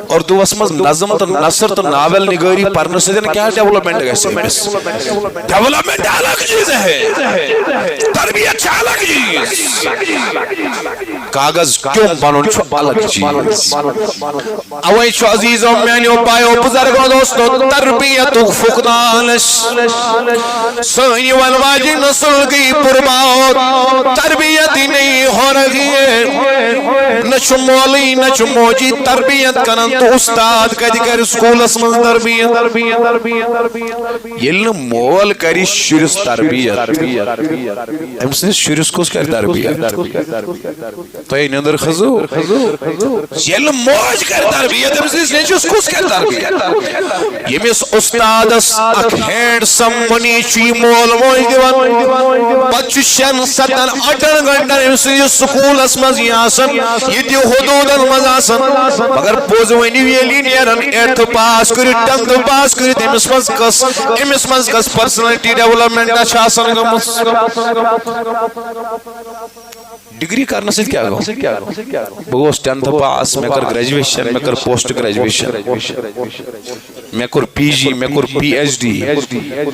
اردوٗوس منٛز نظم تہٕ نثر تہٕ ناول نگٲری پرنہٕ سۭتۍ کیٛاہ ڈیولپمنٹ گژھِ أمِس ڈیولپمنٹ الگ چیز ہے تربیت چھِ الگ چیز کاغذ کیوں بنُن چھُ الگ چیز اوے چھُ عزیٖزو میٛانیو بایو بُزرگو دوستو تربیتُک فقدان سٲنۍ ون واجِنۍ نسل گٔے برباد تربیت ہی نہیں ہو رہی ہے نہ چھُ مولوی نہ کنا چھ موجی تربیت کنن تو استاد کدی کر سکولس من تربیت یل مول کری شرس تربیت امس شرس کس کر تربیت تو نندر خزو یل موج کر تربیت امس نیچس کس کر تربیت یمس استادس اک ہینڈسم منی چی مول موج دیوان پچ شن ستن اٹن گھنٹن امس سکولس مز آسن یہ حدودن مز آسن مگر پوز ونی ویلی نیرن ایتھ پاس کر ٹنگ پاس کر امس مز کس پرسنالٹی ڈیولپمنٹ اچھا آسن گمس ڈگری کرنا سے کیا گو بگوس 10th پاس میں کر گریجویشن میں کر پوسٹ گریجویشن میں کر پی جی میں کر پی ایچ ڈی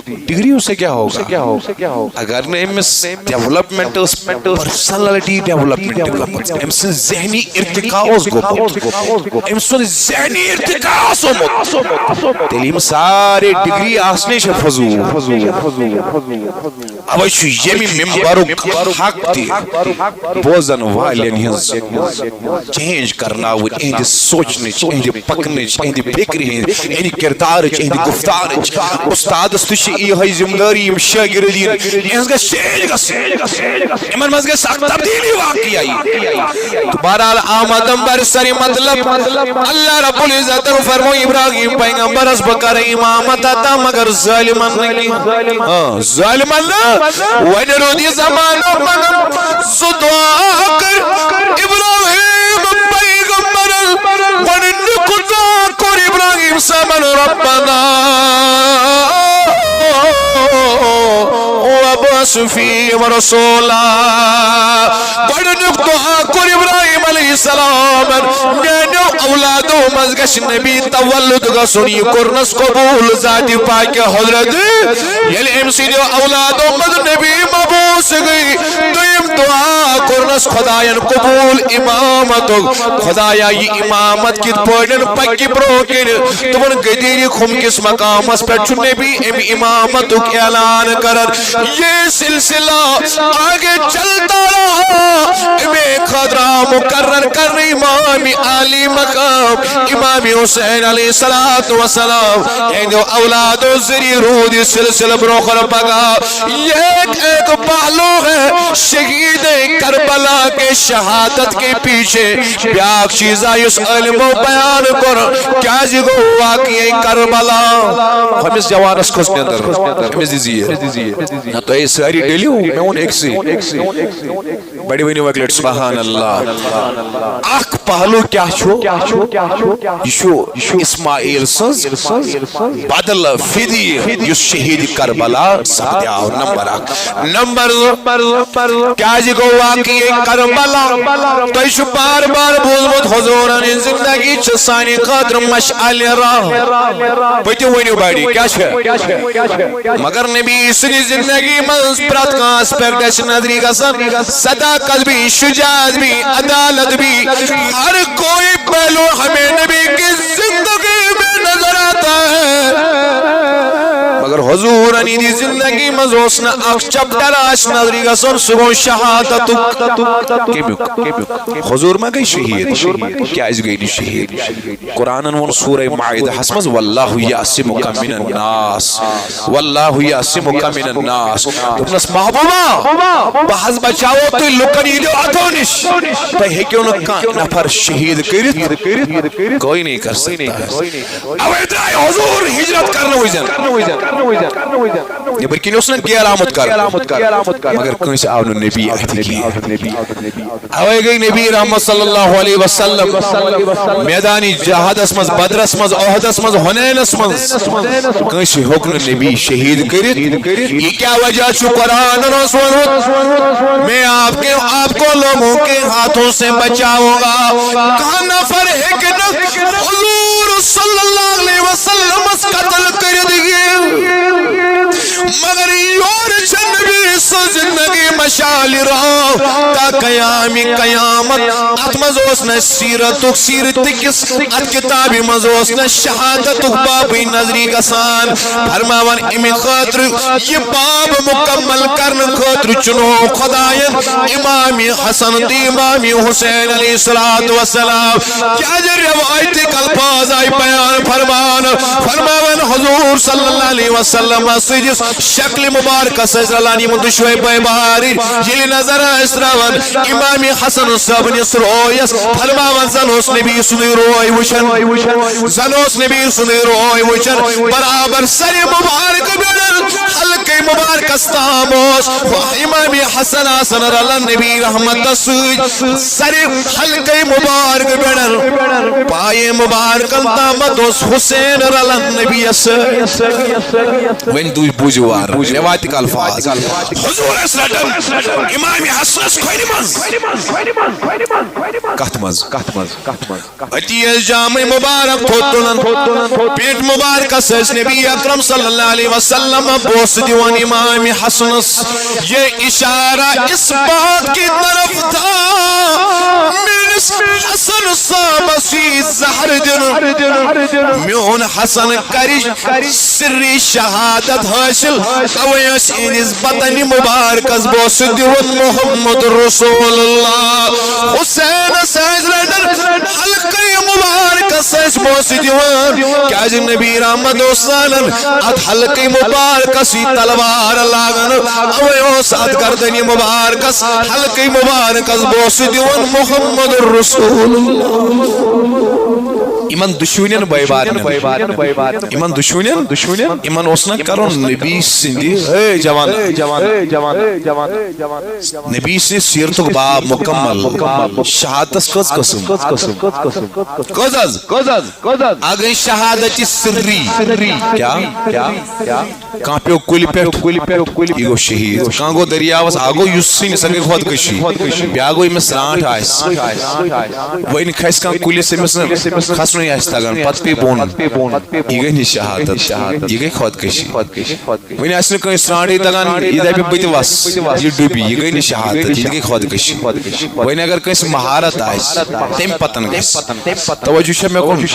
ڈگری اس سے کیا ہوگا اگر نے امس ڈیولپمنٹ پرسنالٹی ڈیولپمنٹ امس ذہنی ارتقاء اس گو امس ذہنی ارتقاء اس گو تیلیم سارے ڈگری آسنے سے فضو اب ایشو یمی ممبرک حق دی بوزن والین ہنز چینج کرنا اہندِ سوچنچ اہندِ پکنچ اہندِ فکری اہندِ کردارچ اہندِ گفتارچ استادس تہ یہ ذمہ داری یم شاگردین اہنز گژھِ چینج گژھٕنۍ یمن منٛز گژھِ اکھ تبدیلی واقع آیی تو بہرحال آمدم برسری مطلب اللہ رب العزت فرمو ابراہیم پیغمبرس بہ کرٕ امامت عطا مگر ظالمن نہ ظالمن نہ وۄنۍ روٗد یہِ زمانہٕ مگر سُہ دعا کر ابراہیم پیغمبر گۄڈنیُک دعا کوٚر ابراہیم صاحبن ربنا وابعث فیہم رسولا گۄڈنیُک دعا کوٚر ابراہیم علیہ السلام میانیو اولادو مز گژھِ نبی تولد گژھُن یہِ کوٚرنس قبول ذات پاک حضرت ییٚلہِ أمۍ سٕنٛدیو اولادو منٛز نبی مبعوث گٔے دوٚیِم دعا کوٚرنس خداین قبول امامتُک خدایا یہِ امامت کِتھ پٲٹھۍ پکہِ برونٛہہ کِنۍ دوٚپُن گدیٖرِ خُم کِس مقامس پٮ۪ٹھ چھُ نبی اَمہِ امامتُک اعلان کران یہ سلسلہ آگے چلتا رہا میں خطرہ مقرر کر امام عالی مقام امام حسین علیہ السلام اندو اولاد و ذریع رود سلسلہ بروخر پگا یہ ایک پہلو ہے شہید کربلا کے شہادت کے پیچھے بیاک چیزا اس علم و بیان کر کیا جگو واقعی کربلا ہمیں جوانس کھسنے اندر ہمیں دیزیے نہ تو یہ ساری ڈیلی ہوں میں ان ایک سی بڑی بینی وقلٹ سبحان اللہ اک پہلو کیا چھو یشو اسماعیل سنز بدل فدی یس شہید کربلا سب دیاؤ نمبر کیا جی کو واقعی کربلا تو یشو بار بار بوزمت حضوران زندگی چسانی قدر مشعل راہ بیٹی وینیو بڑی کیا چھے مگر نبی سنی زندگی منز پرات کا اسپیکٹس نظری گسن صداقت بھی شجاعت بھی عدالت بھی ہر کوئی پہلو ہمیں نبی کی زندگی میں نظر آتا ہے مگر حضور انی دی زندگی مزوسنا اخ چپٹر آش نظری گسن سگو شہادت حضور میں گئی شہید کیا اس گئی شہید قرآن ون سورہ معاہدہ حسمز واللہ یعصمک من الناس واللہ یعصمک من الناس تمنس محبوبہ بحث بچاو تو لکن یہ جو اتونش تو ہے کیوں نفر شہید کرت کوئی نہیں کر سکتا ہے او ادرائی حضور ہجرت کرنا ہوئی زن یہ برکینی اس نے کیا علامت کر مگر کنس آونو نبی احتی کی اوے گئی نبی رحمت صلی اللہ علیہ وسلم میدانی جہاد اسمز بدر اسمز احد اسمز حنین اسمز کنس حکم نبی شہید کرت یہ کیا وجہ چھو قرآن رسول میں آپ کو لوگوں کے ہاتھوں سے بچاؤں گا کہاں نفر ہے کہ حضور صلی اللہ علیہ وسلم اس قتل کر دیئے مگر یور نبی سو زندگی مشال راہ تا قیام قیامت ات مزوس نا سیرتک سیرت کس ات کتاب مزوس نا شہادتک بابی نظری گسان فرماوان امی خاطر یہ باب مکمل کرن خاطر چنو خدایت امام حسن دی امام حسین علیہ السلام کیا جو روایت الفاظ آئی بیان فرماوان حضور صلی اللہ علیہ وسلم سجس شکل مبارکہ سجرلانی مدشوئی بیباری یلی نظر اسراوان امام حسن صاحب نصر اویس فرماوان زنوس نبی سنی روئی وشن زنوس نبی سنی روئی وشن برابر سر مبارک بیدن حلقی مبارک استاموس امام حسن آسن رلن نبی رحمت سوئی سر حلقی مبارک بیدن پائے مبارک انتامدوس حسین رلن نبی وین دوش بوجوار روایت کا الفاظ حضور اسرائیل امام حسن کوئی مز اتیز جامع مبارک تھوتنن پیٹ مبارک سیس نبی اکرم صلی اللہ علیہ وسلم بوس دیوان امام حسن یہ اشارہ اس بات کی طرف تھا حسن صاحب سی زہر دن میون حسن کرش سری شہادت حاصل اویس انس بطن مبارک بوس دیون محمد رسول اللہ حسین سیز ریڈر حلقی مبارک سیز بوس دیون کیا جن نبی رحمت حسین ات حلقی مبارک سی تلوار لاغن اویس ات گردنی مبارک حلقی مبارک بوس دیون محمد رسول ایمان دشونین ایمان دشونین ایمان اسنا کرون نبی سندی اے جوان نبی سندی سیرتک باب مکمل شہادت کس قسم آگئی شہادت سری کیا کہاں پیو کلی پیٹ ایگو شہید کہاں گو دریاوس آگو یسین سنگی خود کشی بیاگو ایمس رانٹ آئیس وہ ان کھائس کہاں کلی سے خسنو ہی آئیس تاگان پت پی بون یہ گئی نہیں شہادت یہ گئی خود کشی وہ ان ایسنے کہیں سرانڈی تاگان یہ دائی پی بیتی واس یہ ڈوبی یہ گئی نہیں شہادت یہ گئی خود کشی وہ ان اگر کہیں مہارت آئیس تیم پتن گئیس توجہ شب میں کون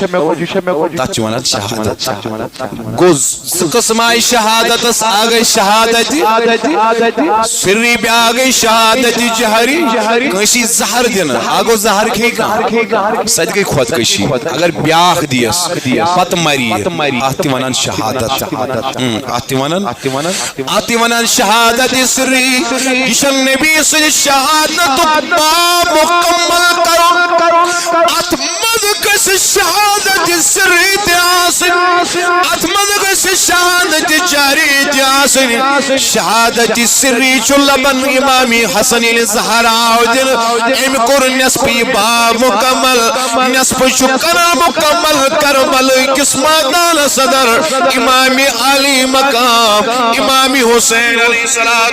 تاچوانت شہادت گوز قسم آئی شہادت آگئی شہادت سری پی آگئی شہادت جہری کسی زہر دینا آگو زہر کھے گا سج گئی خود کشی اگر بیاخ دیس پت مری آتی ونان شہادت آتی ونان شہادت سری کشن نبی سے شہادت باب مکمل کرو اتمد کس شہادت سری تیاسن اتمد کس شہادت جاری تیاسن شہادت سری چلبن امامی حسن الزہراء دل ام کر نسپی باب مکمل نسپ شکر مکمل کربل قسمتان صدر امام علی مقام امام حسین علیہ السلام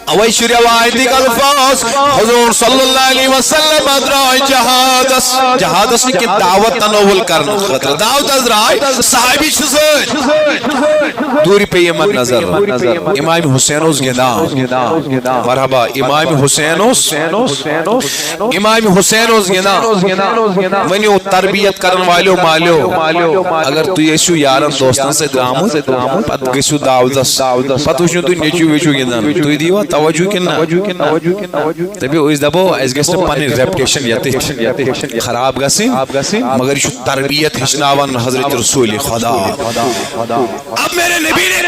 اویش روایتی الفاظ حضور صلی اللہ علیہ وسلم ادرائی جہادس کی دعوت تنول کرنا خطر دعوت ادرائی صحابی شزر دوری پہ یمن نظر امام حسین اس گنا مرحبا امام حسین اس گنا ونیو تربیت کرن والیو مالیو اگر تو یشو یارن دوستان سے درامت پت گشو دعوت پت وشنو تو نیچو ویچو گنا تو دیوا توجہ کنا تبھی اس دبو اس گسن پانی ریپٹیشن یاتے خراب گسی مگر یہ تربیت ہچناون حضرت رسول خدا اب میرے نبی نے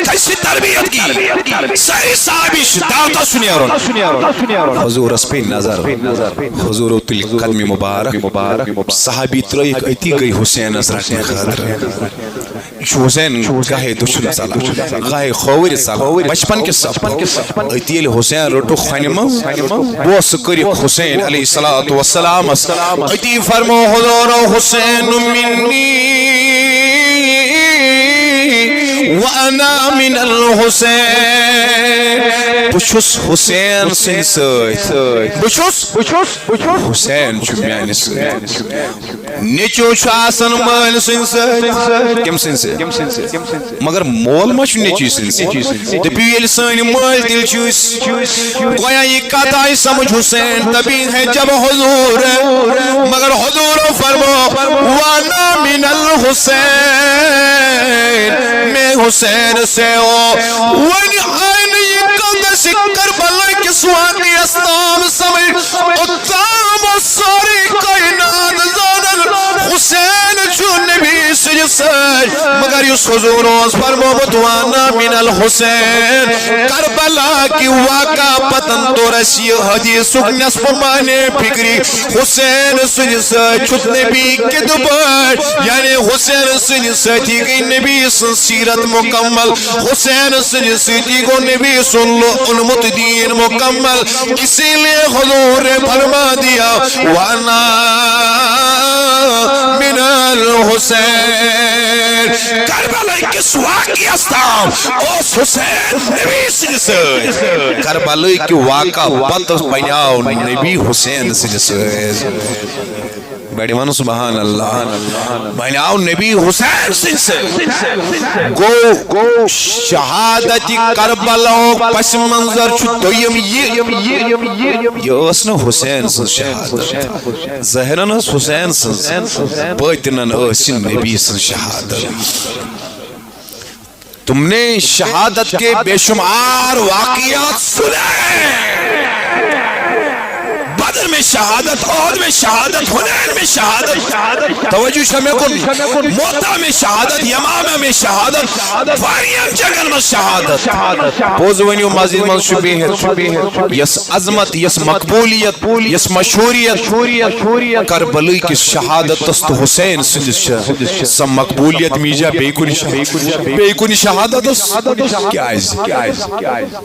کیسی تربیت کی صحیح صحابیش دعوتا سنیارون حضور اس پہ نظر حضور تل قدمی مبارک صحابی ترائی ایتی گئی حسین اس رکھنے خاطر حسین گاہے دشن سالا گاہے خوری سالا بچپن کے سب ایتیل حسین روٹو خانمز بوس کری حسین علیہ السلام ایتی فرمو حضور حسین منی وانا من الحسین بچھس حسین سن سۭتۍ بچھس حسین چھُ میانہِ سۭتۍ نیچو چھُ آسان مٲلۍ سٕنٛدِ سۭتۍ کٔمۍ سٕنٛدِ سۭتۍ مگر مول ما چھُ نیچی سٕنٛدِ سۭتۍ دٔپِو ییٚلہِ سٲنۍ مٲلۍ تیٚلہِ چھُ أسۍ گویا یہ کتھ آئی سمجھ حسین تبھی ہے جب حضور مگر حضور فرمو وانا من الحسین میں حسین سے ہو ونی آئین یہ قدس کربلا کس واقعی استام سمجھ اتام و ساری کائنات زانل حسین جو نبی سجسد مگر یس حضور اس فرمو وانا من الحسین کربلا کی واقع پتن تو رسی حدیث نصف مانے فکری حسین سجسد چھت نبی کے دوبر یعنی حسین سجسد ہی گئی نبی سیرت مکمل حسین سجسد ہی گو نبی علمت دین مکمل اسی لئے حضور نے فرما دیا وانا من الحسین کربلا کس واقعی استام اس حسین نبی سجسد کربلا کی واقع بطس بنیاؤ نبی حسین سجسد بیٹی مانو سبحان اللہ بنیاؤ نبی حسین سجسد گو شہادت کربلا پس منظر چھو دویم یہ اسنا حسین سن شہادت ظاہرن اس حسین سن باطنن اس نبی سن شہادت تم نے شہادت کے بے شمار واقعات سنے بدر میں شہادت عہد میں شہادت حنین میں شہادت توجہ شمع کن موتا میں شہادت یمامہ میں شہادت واریم جگن میں شہادت بوز ونیو مزید من شبیہت یس عظمت یس مقبولیت یس مشہوریت کربلا کی شہادت تست حسین سم مقبولیت میجا بیکن شہادت کیا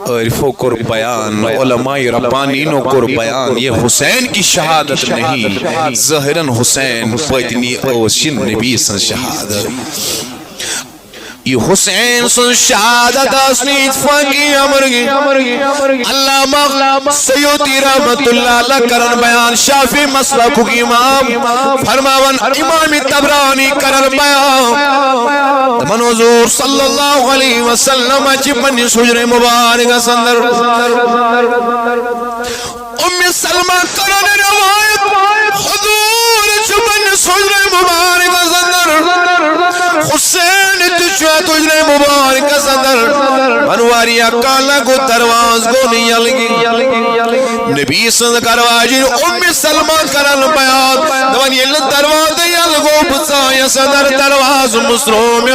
عرفو کر بیان علماء ربانینو کر بیان یہ حسین کی شہادت نہیں ظاہراً حسین باطنی اوشن نبی سن شہادت یہ حسین سن شہادت اسنی اتفاقی امرگی علامہ سیوطی رحمت اللہ علیہ کرن بیان شافی مسلک کی امام فرماون امام تبرانی کرن بیان من حضور صلی اللہ علیہ وسلم چی پنی سجر مبارک سندر ام سلمہ کرن روایت حضور چی پنی سجر مبارک سندر حسین تجھے مبارک صدر منواری اکالا کو درواز کو نہیں لگی نبی صد کرواجی ام سلمہ کرن بیان دوانی اللہ درواز یلگو بسایا صدر درواز مسلوم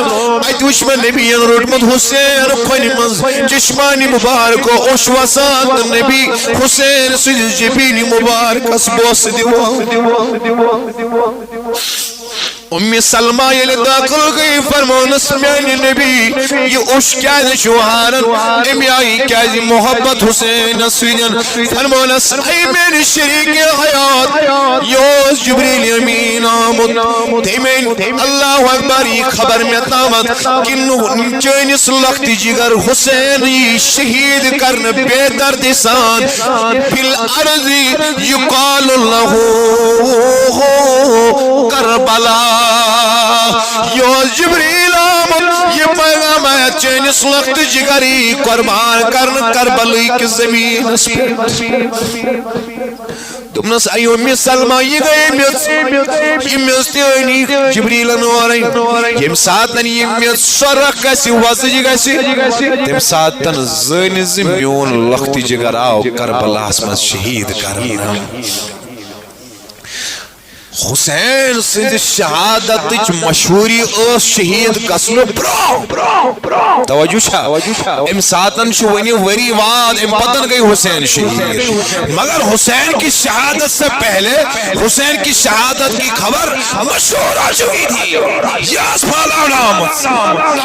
ایتوش میں نبی رٹمت حسین خونی منز چشمانی مبارک و اشواسات نبی حسین سجد جبینی مبارک اسبوس دیوان امی سلمہ یہ داخل گئی فرمون اسمیان نبی یہ اشکاد شوہارن امی آئی کیازی محبت حسین سویدن فرمون اسائی میری شریک حیات یوز جبریل امین آمد تیمین اللہ اکبر یہ خبر میں تامت کنو چینس لخت جگر حسین شہید کرن بے دردسان فی الارض یقال اللہ کربلا یو جبریل آمد یہ پیغام ہے چینس لخت جگری قربان کرن کربلا کی زمین تمنس ایو امی سلمہ یہ گئے امیت تیونی جبریل نورین یم ساتن امیت سرق گسی وزج گسی تم ساتن زین زمیون لخت جگر آو کربلا اسمت شہید کرنا حسین سند شہادت مشہوری اس شہید قسم برو توجہ چھا ام ساتن شو ونی وری واد ام پتن گئی حسین شہید مگر حسین کی شہادت سے پہلے حسین کی شہادت کی خبر مشہور آ چکی تھی یاس پالا نامت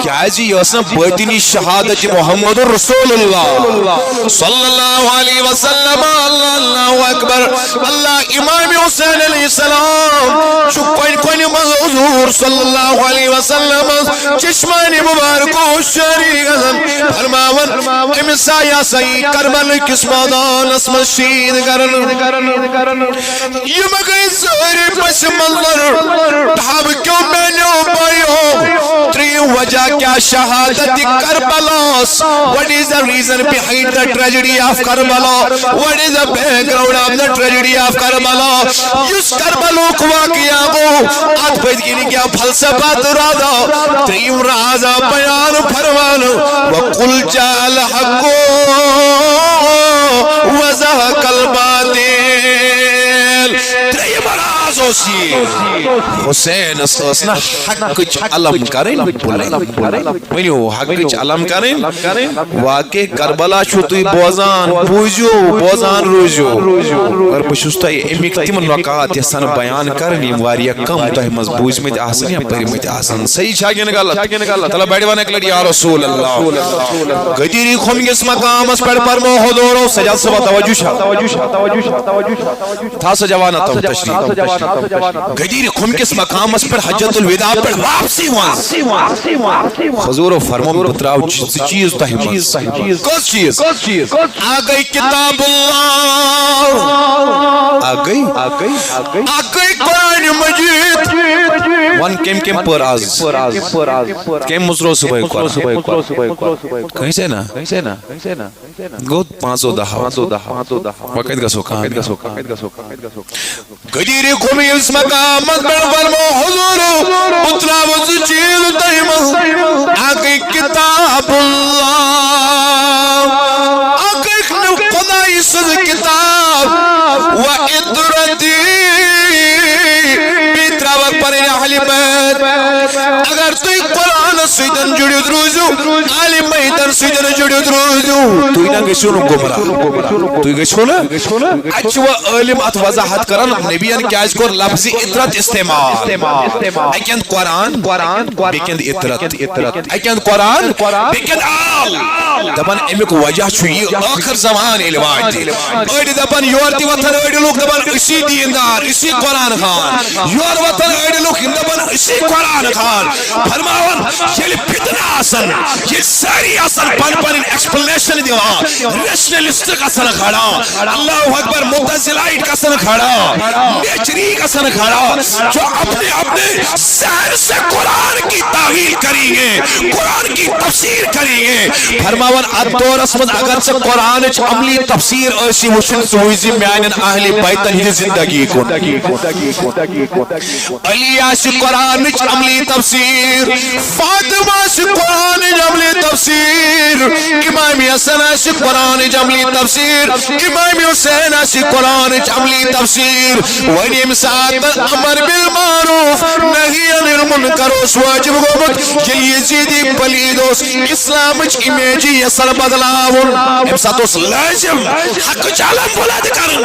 کیا جی یاسنا باطنی شہادت محمد رسول اللہ صلی اللہ علیہ وسلم اللہ اکبر اللہ امام حسین علیہ السلام شو کوئی من حضور حضور صلی اللہ علیہ وسلم چشمانی مبارکو شری غزن فرماون امسا یا سی کربل کس مادان اسم شید کرن یہ مگئی سوری پس منظر ڈھاب کیوں میں نے پائیو تری وجہ کیا شہادت کربلاس what is the reason behind the tragedy of Karbala what is the background of the tragedy of Karbala اس کربلو کو واقعہ کو آج پیدگینی کیا فلسفہ درادہ تریم رازہ بیان فرمانو وَقُلْ جَاءَ الْحَقُّ وَزَهَقَ الْبَاطِلُ تریم رازو سی حسین اسنا حق چ علم کریں ونیو حق چ علم کریں واقع کربلا چھو توی بوزان بوزیو بوزان روزیو اور بشستا امیک تیمن وقعات یسان بیان کرنی واریا کم تہ مز بوزمت آسن یا پرمت آسن صحیح چھاگین غلط تلا بیٹھ وانا اکلڑی یا رسول اللہ گدیری خمگس مقام اس پر مو حضورو سجاد سبا توجہ شاہ تھا سجوانا تو تشریف گدیری خمگس مقام اس پر حجت الوداع پر واپسی وان حضور فرمون بتراو چیز تہ مز کس چیز آگئی کتاب اللہ آگئی قرآن مجید وان کم پر آز کم مصرو صبح قرآن کہیں سے نا گوت 510 وقت گسو کہاں گدیر کھومی اس مقام مدبر فرمو حضورو اتنا وز چیز تیمہ آگئی کتاب اللہ آگئی خدای سز کتاب و ادردی بیترا وقت پر اہلی بیت اگر توی قرآن سیدن جڑی دروزو آلی میدن سیدن جڑی دروزو توی نا گشونو گمرا توی گشونا اچھو علم ات وضاحت کرن نبیان کیاج کور لفظی اطرت استعمال ایکند قرآن بیکند اطرت ایکند قرآن بیکند آل دبان امیک وجہ چھو یہ آخر زمان علمات دی ایڈی دبان یورتی وطن ایڈی لوگ دبان اسی دیندار اسی قرآن خان یور وطن ایڈی لوگ دبان اسی قرآن خان فرماون یہ فتنہ آسن یہ ساری آسن پن ایکسپلنیشن دیوان ریشنلسٹک آسن کھڑا اللہ اکبر متزلائٹ کا سن کھڑا نیچری کا سن کھڑا جو اپنے سہر سے قرآن کی تعویل کریں گے قرآن کی تفسیر کریں گے فرماون ادور اسمد اگر سے قرآن عملی تفسیر ایسی وشن سوئیزی میانن اہلی بیتن ہی زندگی کو علی آسی قرآن عملی تفسیر فاطمہ آسی قرآن عملی تفسیر امام حسن آسی قرآن عملی تفسیر امام حسین آسی قرآن عملی تفسیر ونیم ساعت امر بالمعروف نہی عن المنکر اس واجب گوبت یہ یزیدی پلیدوس اسلام امیجی یسر بدلاون امسات اس لازم حق چالم بلند کرن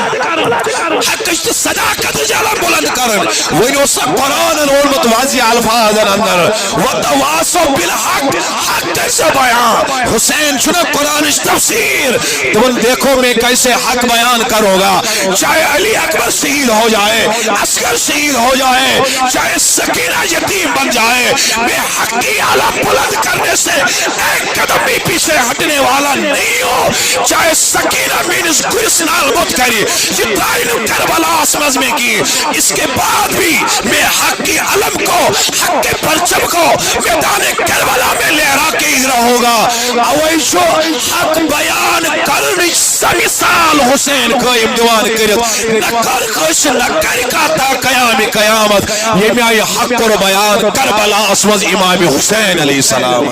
حق صداقت چالم بلند کرن ونی اس قرآن علمت واضح الفاظ اندر وتواصوا بالحق حق سے بیان حسین چنا قرآن تفسیر تو دیکھو میں کیسے حق بیان کروں گا چاہے علی اکبر شہید ہو جائے عسکر شہید ہو جائے چاہے سکینہ یتیم بن جائے میں حق کی علم بلند کرنے سے ایک قدم بھی پیچھے ہٹنے والا نہیں ہو چاہے سکینہ مینس گرسنال موت کری جتائن کربلا اسمز میں کی اس کے بعد بھی میں حق کی علم کو حق کے پرچم کو میدان کربلا میں لہرا کے ہی رہوں گا اویشو حق بیان کرنی سمثال حسین قائم دیوان کرت نکر خوش نکر کا تا قیام قیامت یہ میں آئی حق اور بیان کربلا اسمز امام حسین علیہ السلام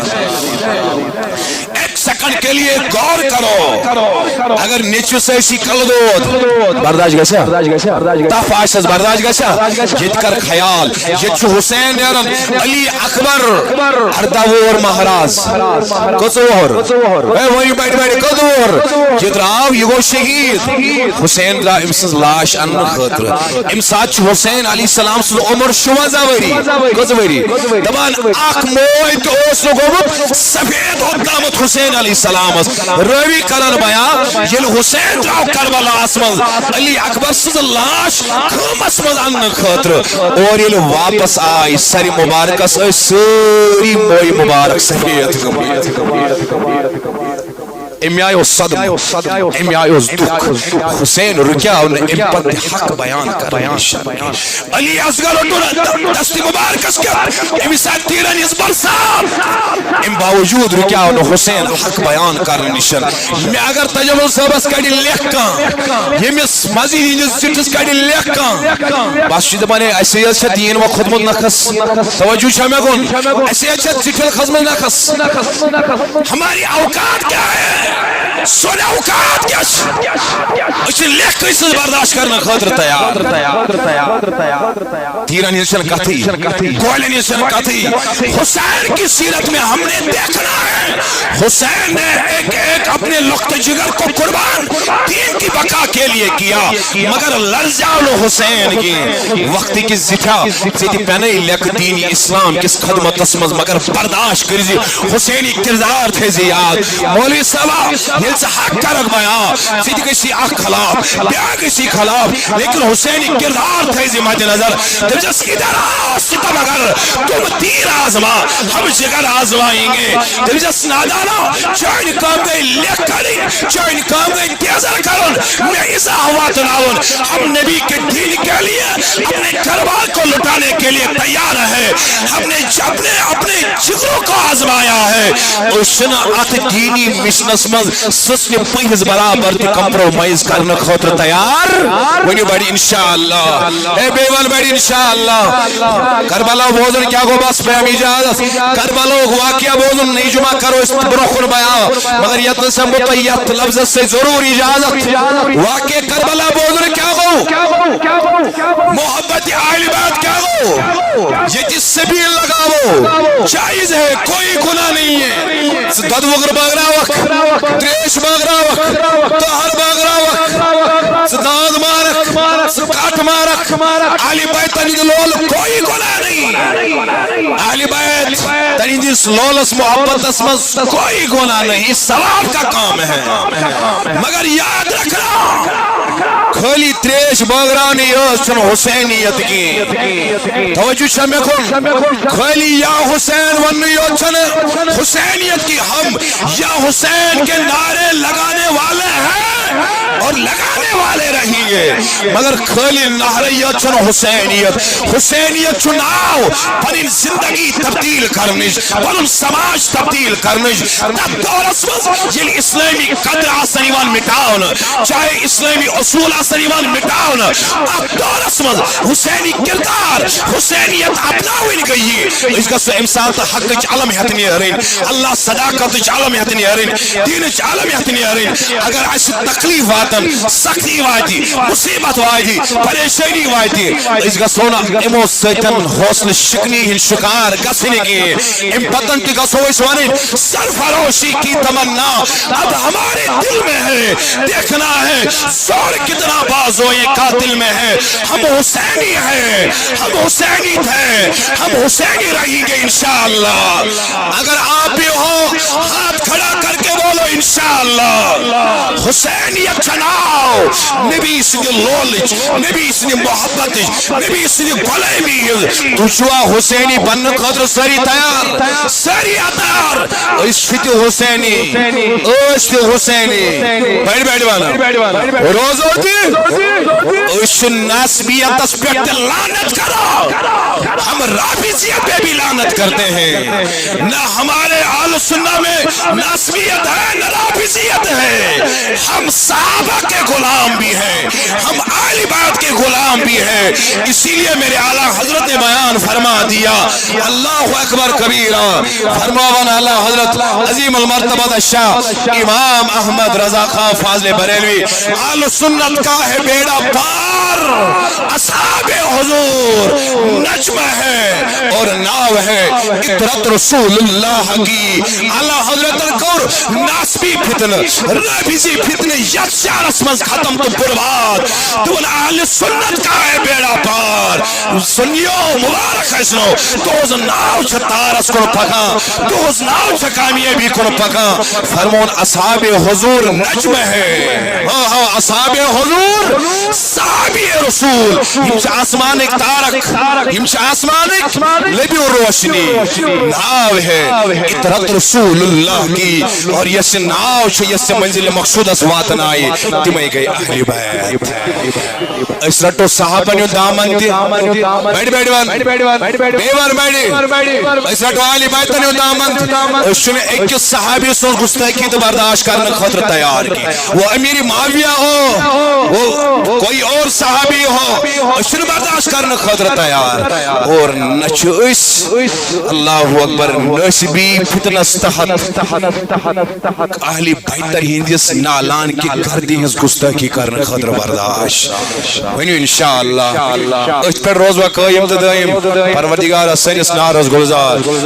ایک سیکنڈ کے لیے غور کرو اگر نیچو سے اسی کلدود برداشت گیسا تف آشتز برداشت گیسا جت کر خیال جتشو حسین دیرن علی اکبر ارداور مہراز کسوہر وہی بیٹھ کدور جت راو یہ گو شہید حسین را امسز لاش ان خطر امسات حسین علیہ السلام سن عمر شوازہ وری کسوری دبان آکھ موئی تو اس لوگوں سفید و دامت حسین علیہ السلام روی کرن بیان یل حسین دراو کربلا اسمز علی اکبر سز لاش خمس مز ان خاطر اور یل واپس آئی سری مبارک سری موئی مبارک سفید امی آئیو صدم امی آئیو دکھ حسین رکیا انہیں ام پر حق بیان کر علی اصغر اٹھونا دستی مبارکس کر امی ساتھ تیرن اس برسان ام باوجود رکیا انہیں حسین حق بیان کر نشن میں اگر تجمل صاحبس کڑی لیکھاں یہ مس مزید انجز چٹس کڑی لیکھاں بس شد بنے ایسے اچھا دین و خدمت نخص توجہ شامع کن ایسے اچھا چٹل خدمت نخص ہماری اوقات کیا ہے سونے اوقات کیا اسے لیکھ کے اسے برداشت کرنا خاطر تیار تیرہ نیشن کتھی گولے نیشن کتھی حسین کی سیرت میں ہم نے دیکھنا ہے حسین نے ایک ایک اپنے لخت جگر کو قربان دین کی بقا کے لیے کیا مگر لرزال حسین کی وقتی کی زٹھا سیدھی پہنے لیک دینی اسلام کس خدمت اسمز مگر برداشت کریزی حسینی کردار تھے زیاد مولوی صاحب یہ سے حق کرک بیان سیدھی کسی آخ خلاف بیا کسی خلاف لیکن حسینی کردار تھے زی مد نظر جب جس ادھر آستا مگر تم تیر آزما ہم جگر آزمائیں گے جب جس نادانا چاہیے کام گئی لیک کری چاہیے کام گئی تیزر کرن میں اس آوات ناون ہم نبی کے دین کے لیے اپنے کربال کو لٹانے کے لیے تیار ہے ہم نے اپنے جگروں کو آزمایا ہے اس نے آت دینی مشنس مز سسن پہز برابر تی کمپرومائز کرنا خاطر تیار ونی بڑی انشاءاللہ اے بیوال بڑی انشاءاللہ کربلا بوزن کیا گو بس فہمی اجازت کربلا واقعہ بوزن نہیں جمع کرو اس بروخن بیان مگر یتن سے مطیت لفظ سے ضرور اجازت واقع کربلا بوزن کیا گو محبت آئلی بات کیا گو یہ جس سے بھی لگاو جائز ہے کوئی گناہ نہیں ہے دد وگر باغرہ وقت دریش باغرہ وقت تہر باغرہ وقت داد مارک کاٹ مارک آلی بیت تنید لول کوئی گناہ نہیں آلی بیت تنید اس لولس محبت اسمز کوئی گناہ نہیں ثواب کا کام ہے مگر یاد رکھنا خالی تریش باغرانی یوسن حسینیت کی توجہ شامع کن خالی یا حسین ون یوسن حسینیت کی ہم یا حسین کے نعرے لگانے والے ہیں اور لگانے والے رہیں گے مگر خالی نعریت چن حسینیت چناو پنن زندگی تبدیل کرنش پنن سماج تبدیل کرنش تب دور اسمز یہ اسلامی قدر آسنیوان مٹاؤن چاہے اسلامی اصول آسنیوان مٹاؤن اب دور اسمز حسینی کردار حسینیت اپناوین گئی اس کا سو امسان تا حق چ علم ہتنی ارین اللہ صداقت چ علم ہتنی ارین دین چ علم ہتنی ارین اگر اس تکلیف واتن سختی واتی مصیبت واتی پریشانی واتی اس کا سونا امو سیتن حوصل شکنی ہن شکار گسنے کے ام پتن کی گسو اس وانی سرفروشی کی تمنا اب ہمارے دل میں ہے دیکھنا ہے زور کتنا بازوئے قاتل میں ہے ہم حسینی ہیں ہم حسینی تھے ہم حسینی رہیں گے انشاءاللہ اگر آپ بھی ہو ہاتھ کھڑا کر کے بولو انشاءاللہ حسینیت چناو نبی سنی لولج نبی سنی محبت نبی سنی غلیمی تجوا حسینی بن قدر سری تیار سری اتار اس فتی حسینی اس حسینی بیٹھ وانا روز ہوتی اس ناسبیت اس پیٹ لعنت کرو ہم رافضیت پہ بھی لعنت کرتے ہیں نہ ہمارے آل سنہ میں ناسبیت ہے نہ رافضیت ہے ہم صحابہ کے غلام بھی ہیں ہم آل بیت کے غلام بھی ہیں اسی لیے میرے اعلیٰ حضرت نے بیان فرما دیا اللہ اکبر کبیرہ فرماوانا اللہ حضرت عظیم المرتبہ شاہ امام احمد رضا خان فاضل بریلوی آل سنت کا ہے بیڑا پار اصحاب حضور نجم ہے اور ناو ہے اطرت رسول اللہ کی اللہ حضرت القور ناسبی فتن رابیزی فتن یکشار اسمز ختم تو برباد تو اہل سنت کا ہے بیڑا پار سنیو مبارک اسنو دوز ناو چھ تارس کن پکان دوز ناو چھ کامیابی کن پکان فرمون اصحاب حضور نجم ہے اصحاب حضور صحابی رسول ہمچ آسمان ایک تارک ہمچ آسمان ایک لبی و روشنی ناو ہے اطرت رسول اللہ کی اور یس ناو چھ یس منزل مقصود اس واتن آئی تمہیں گئی اہلی بیت اس رٹو صحابہ نیو دامن تی بیٹھ بیوار بیٹھی اس رٹو آلی بیت نیو دامن تی اس نے ایک صحابی سن گستاخی تو برداشت کرنے خاطر تیار کی وہ امیر معاویہ ہو وہ کوئی اور صحابی ہو اس نے برداشت کرنے خاطر تیار اور نچ اس اللہ اکبر نسبی فتنس تحت اہلی بیتر ہندس نالان کی گردی ہز گستاخی کرنے خاطر برداشت ونیو انشاءاللہ اس پر روز و قائم دائم پروردگار سنس نارز گلزار